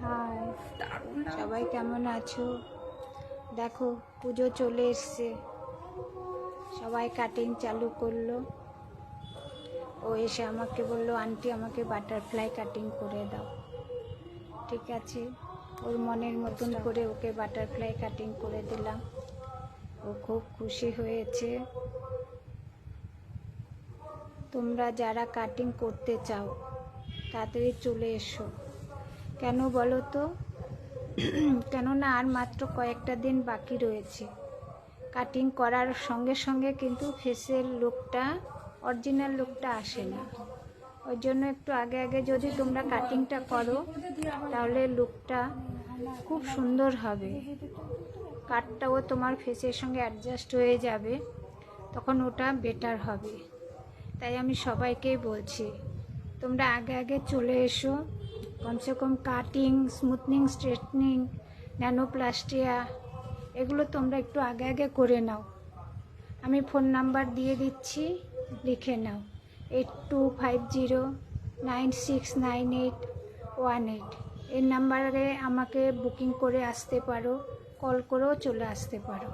High, সবাই কেমন আছো? দেখো পুজো চলে এসছে, সবাই কাটিং চালু করলো। ও এসে আমাকে বললো, আন্টি আমাকে বাটারফ্লাই কাটিং করে দাও। ঠিক আছে, ওর মনের মতন করে ওকে বাটারফ্লাই কাটিং করে দিলাম। ও খুব খুশি হয়েছে। তোমরা যারা কাটিং করতে চাও তাড়াতাড়ি চলে এসো। কেন বলো তো? কেননা আর মাত্র কয়েকটা দিন বাকি রয়েছে। কাটিং করার সঙ্গে সঙ্গে কিন্তু ফেসের লুকটা, অরিজিনাল লুকটা আসে না। ওই জন্য একটু আগে আগে যদি তোমরা কাটিংটা করো তাহলে লুকটা খুব সুন্দর হবে। কাটটাও তোমার ফেসের সঙ্গে অ্যাডজাস্ট হয়ে যাবে, তখন ওটা বেটার হবে। তাই আমি সবাইকেই বলছি, তোমরা আগে আগে চলে এসো। কমসে কম কাটিং, স্মুথনিং, স্ট্রেটনিং, ন্যানোপ্লাস্টিয়া এগুলো তোমরা একটু আগে আগে করে নাও। আমি ফোন নাম্বার দিয়ে দিচ্ছি, লিখে নাও 8250969818। এই নাম্বারে আমাকে বুকিং করে আসতে পারো, কল করেও চলে আসতে পারো।